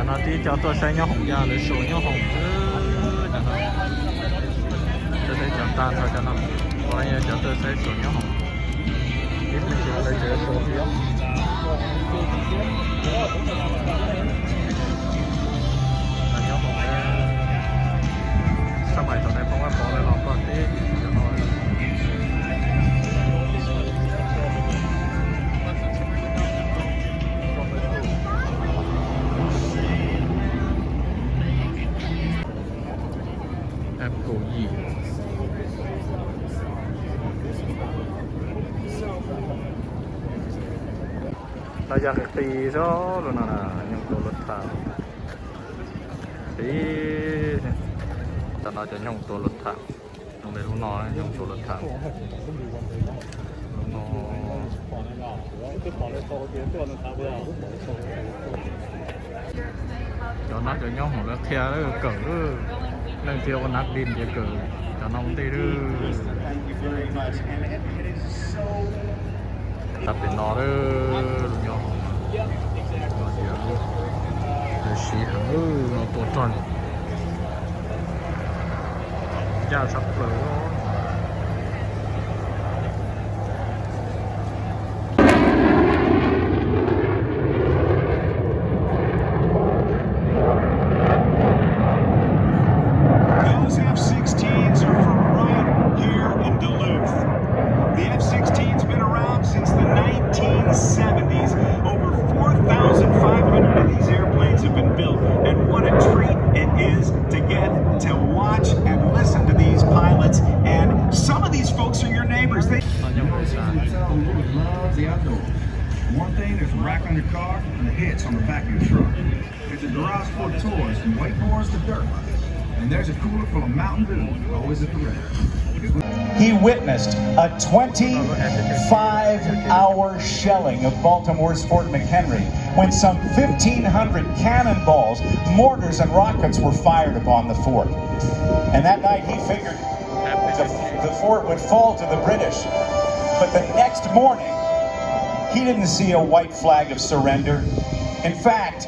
nó tí cho tôi sẽ nhau hồng ra để số nhau hồng chứ cho nó tôi sẽ chọn tan thôi cho nó còn đây cho tôi sẽ số nhau hồng ít mình chỉ phải chơi số phía là nhau hồng sau này tụi này không có bỏ lại lòng con tí cho nóเราอยากตีซะแล้วนะยังตัวรถถังตีแต่เราจะย่องตัวรถถังตรงในลูกน้อยย่องตัวรถถังลูกน้อยcho nó cho nhau một cái khe đó cỡ lên tiêu con nát đin để cỡ cho nó tê đó tập để nó đó nhau để xí hẳn nó tổ tròn ra sắp rồi Those F-16s are from right here in Duluth. The F-16's been around since the 1970s. Over 4,500 of these airplanes have been built, and what a treat it is to get to watch and listen to these pilots. And some of these folks are your neighbors. They love the outdoors. One thing, there's a rack on your car and the hits on the back of your truck. There's a garage full of toys from wakeboards to dirt bikes. And there's a cooler full of Mountain Dew, always at the ready. He witnessed a 25-hour shelling of Baltimore's Fort McHenry when some 1,500 cannonballs, mortars, and rockets were fired upon the fort. And that night he figured the fort would fall to the British. But the next morning, he didn't see a white flag of surrender. In fact,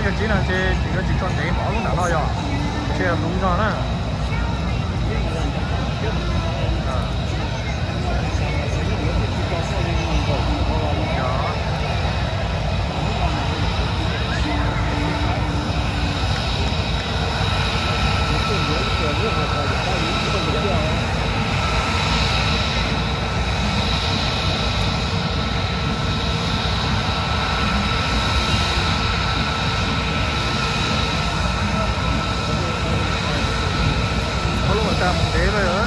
cái chỉ là xe chỉ có chỉ cho để bỏ luôn đã thôi rồi xe đúng rồi đó thế rồi đó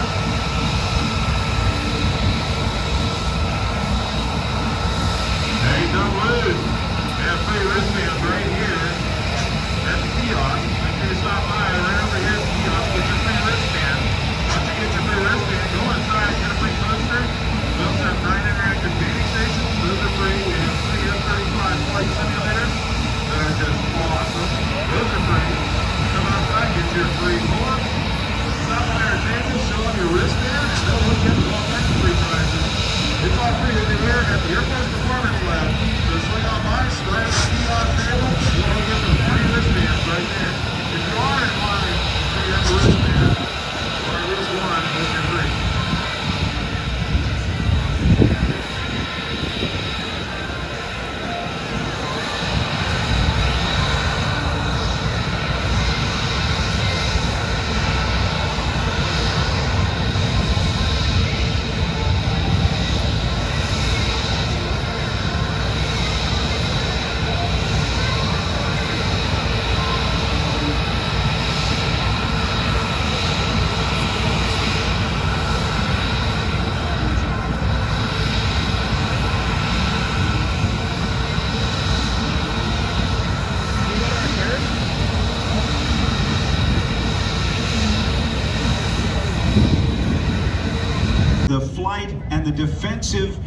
flight and the defensive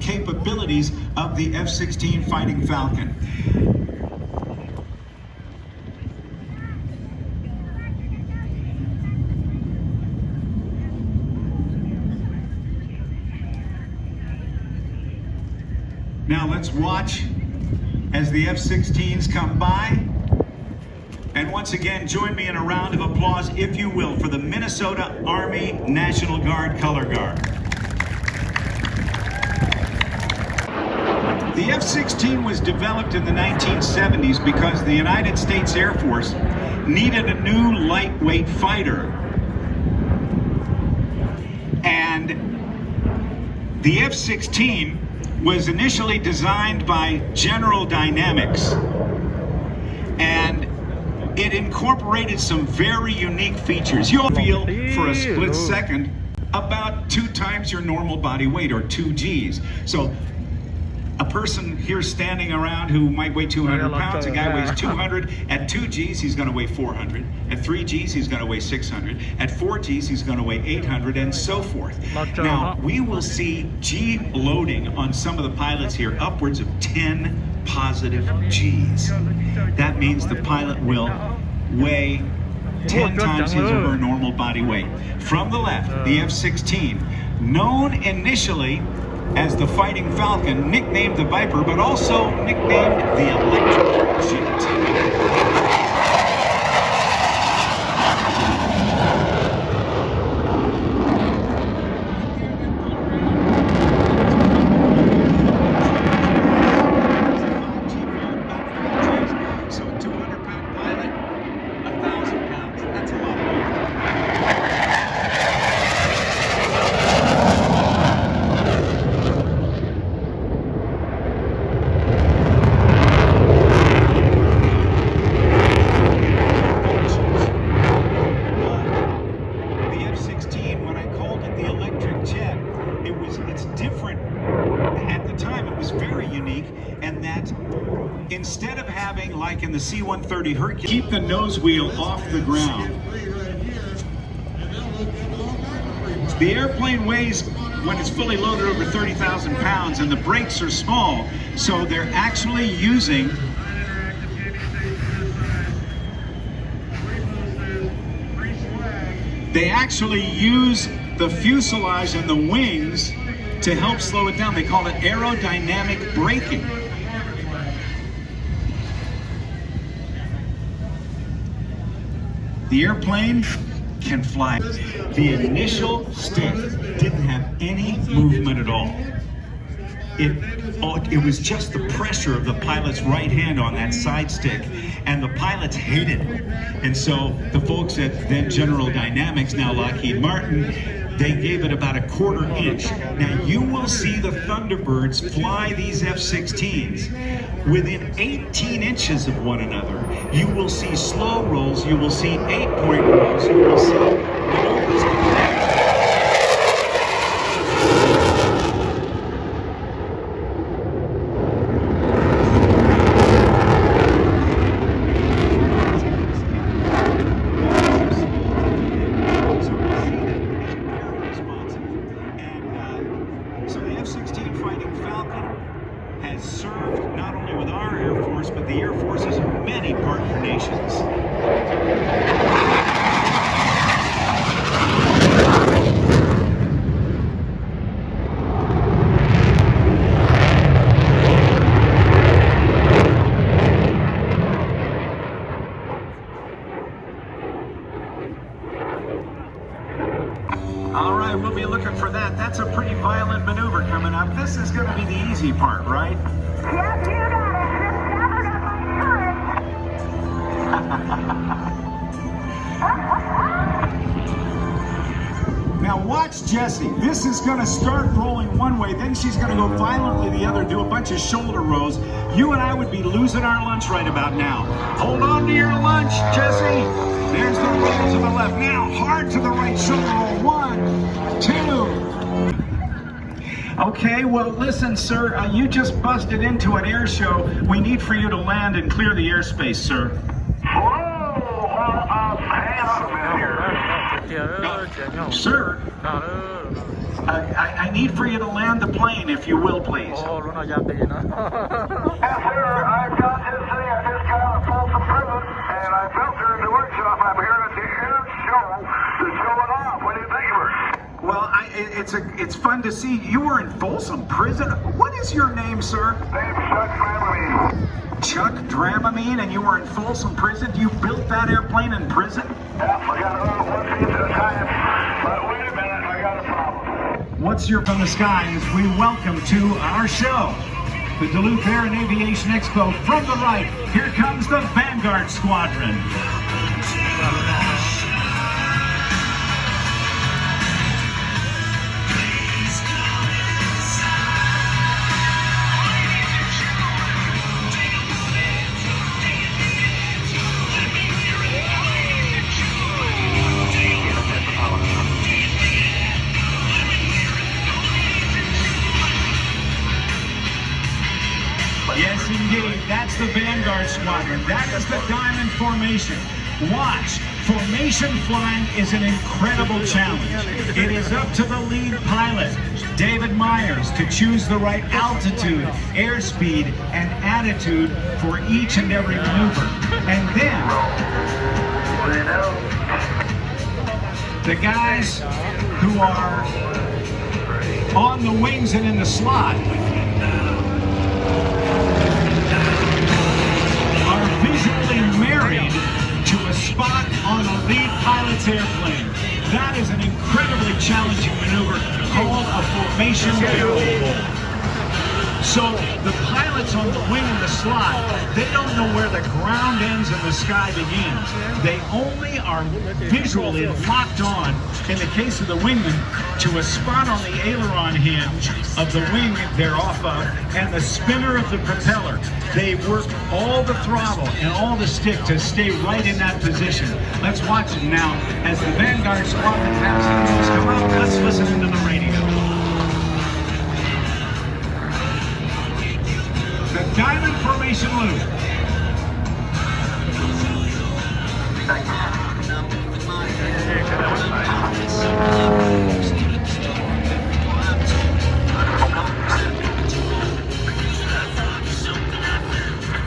capabilities of the F-16 Fighting Falcon. Now let's watch as the F-16s come by. And once again, join me in a round of applause, if you will, for the Minnesota Army National Guard Color Guard. The F-16 was developed in the 1970s because the United States Air Force needed a new lightweight fighter. And the F-16 was initially designed by General Dynamics, and it incorporated some very unique features. You'll feel for a split second about 2 times your normal body weight, or 2 Gs. So a person here standing around who might weigh 200 pounds, a guy weighs 200. At 2 Gs, he's going to weigh 400. At 3 Gs, he's going to weigh 600. At 4 Gs, he's going to weigh 800, and so forth. Now, we will see G loading on some of the pilots here, upwards of 10 positive Gs. That means the pilot will weigh 10 times his or her normal body weight. From the left, the F-16, known initially as the Fighting Falcon, nicknamed the Viper, but also nicknamed the Electric Jet. Instead of having, like in the C-130 Hercules, keep the nose wheel off the ground. The airplane weighs, when it's fully loaded, over 30,000 pounds, and the brakes are small, so they're actually using the fuselage and the wings to help slow it down. They call it aerodynamic braking. The airplane can fly. The initial stick didn't have any movement at all. It was just the pressure of the pilot's right hand on that side stick, and the pilots hated it. And so the folks at then General Dynamics, now Lockheed Martin, they gave it about a 1/4 inch. Now you will see the Thunderbirds fly these F-16s within 18 inches of one another. You will see slow rolls, you will see 8-point rolls, you will see maneuvers. So the F-16 Fighting Falcon has served not only with our Air Force, but the Air Forces of many partner nations. All right, we'll be looking for that. That's a pretty violent maneuver coming up. This is going to be the easy part, right? Yes, you got it. Now watch Jessie. This is going to start rolling one way, then she's going to go violently the other, do a bunch of shoulder rolls. You and I would be losing our lunch right about now. Hold on to your lunch, Jessie. There's the roll to the left. Now hard to the right shoulder roll. 1, 2. Okay, well, listen, sir, you just busted into an air show. We need for you to land and clear the airspace, sir. Whoa, hang on a minute here. Sir, I need for you to land the plane, if you will, please. โอ้รู้หน่อยยามดีนะ Yes, sir. I've got this thing. I just got out of Folsom Prison, and I felt her in the workshop. I'm here at the end show to show it off. What do you think of her? Well, it's fun to see. You were in Folsom Prison. What is your name, sir? Name's Chuck Dramamine. Chuck Dramamine, and you were in Folsom Prison. You built that airplane in prison? Yeah, I got to run one piece at a time. But wait a minute, I got a problem. What's your from the skies? We welcome to our show, the Duluth Air and Aviation Expo. From the right, here comes the Vanguard Squadron. Yes, indeed. That's the Vanguard Squadron. That is the Diamond Formation. Watch. Formation flying is an incredible challenge. It is up to the lead pilot, David Myers, to choose the right altitude, airspeed, and attitude for each and every maneuver. And then the guys who are on the wings and in the slot are visually married to a spot on the lead pilot's airplane. That is an incredibly challenging maneuver called a formation barrel roll. So the pilots on the wing and the slot, they don't know where the ground ends and the sky begins. They only are visually locked on, in the case of the wingman, to a spot on the aileron hinge of the wing they're off of and the spinner of the propeller. They work all the throttle and all the stick to stay right in that position. Let's watch it now as the Vanguard Squadron passengers come up. Let's listen into the radio. The Diamond Formation loop.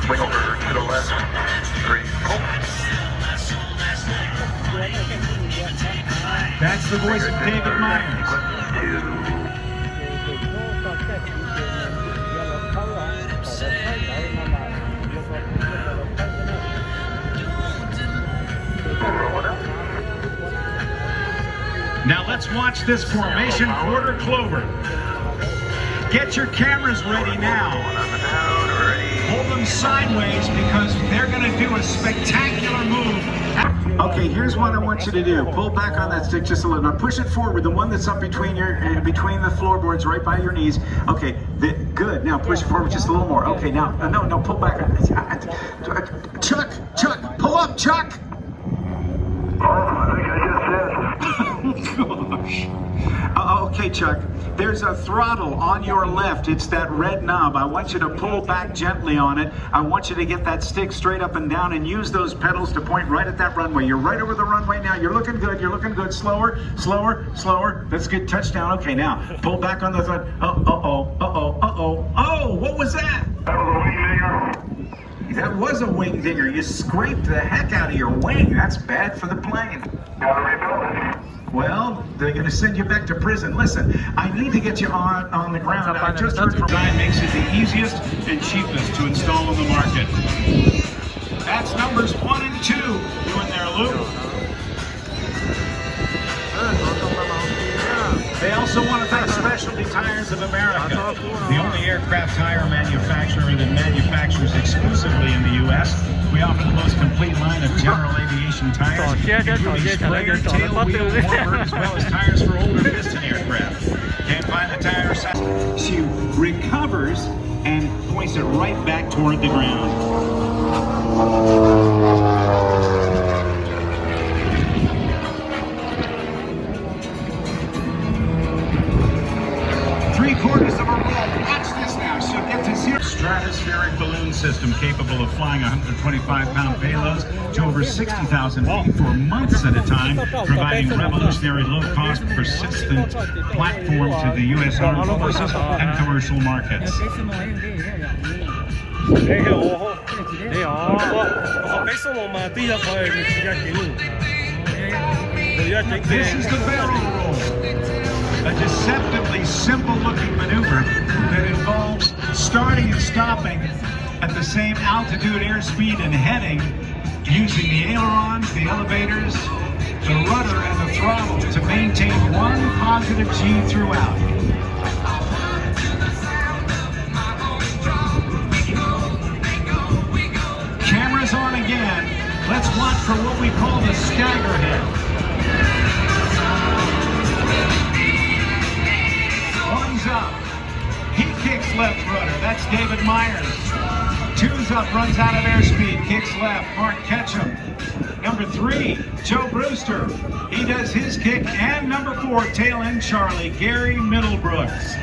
Swing over to the left. 3, pull. That's the voice of David Myers. 2. Now let's watch this formation quarter clover. Get your cameras ready now. Hold them sideways because they're going to do a spectacular move. Okay, here's what I want you to do. Pull back on that stick just a little. Now push it forward, the one that's up between between the floorboards, right by your knees. Okay, good. Now push it forward just a little more. Okay, now no, pull back. Chuck, pull up, Chuck. Oh, I think I just said. Gosh. Okay, Chuck. There's a throttle on your left. It's that red knob. I want you to pull back gently on it. I want you to get that stick straight up and down and use those pedals to point right at that runway. You're right over the runway now. You're looking good. Slower. That's good. Touchdown. Okay, now pull back on the throttle. Oh, what was that? That was a wing dinger. That was a wing digger. You scraped the heck out of your wing. That's bad for the plane. Gotta rebuild it. Well, they're going to send you back to prison. Listen, I need to get you on the ground. I just heard from guy makes it the easiest and cheapest to install on the market. That's numbers 1 and 2 doing their loop. They also want to thank Specialty Tires of America, the only aircraft tire manufacturer that manufactures exclusively in the U.S. We offer the most complete line of general aviation tires, including sprayer, tail wheel, warmer, as well as tires for older piston aircraft. Can't find the tire size. She recovers and points it right back toward the ground. 3/4 of a roll. Watch this now. She'll get to 0. Stratospheric balloon system capable of flying 125-pound payloads to over 6 60,000 feet for months at a time, providing revolutionary low-cost, persistent platform to the U.S. Armed Forces and commercial markets. This is the barrel roll, a deceptively simple-looking maneuver that involves starting and stopping at the same altitude, airspeed, and heading, using the ailerons, the elevators, the rudder, and the throttle to maintain one positive G throughout. Cameras on again. Let's watch for what we call the stagger head. One's up. He kicks left rudder. That's David Myers. Two's up, runs out of airspeed, kicks left. Mark Ketchum. Number 3, Joe Brewster. He does his kick. And number 4, tail end Charlie, Gary Middlebrooks.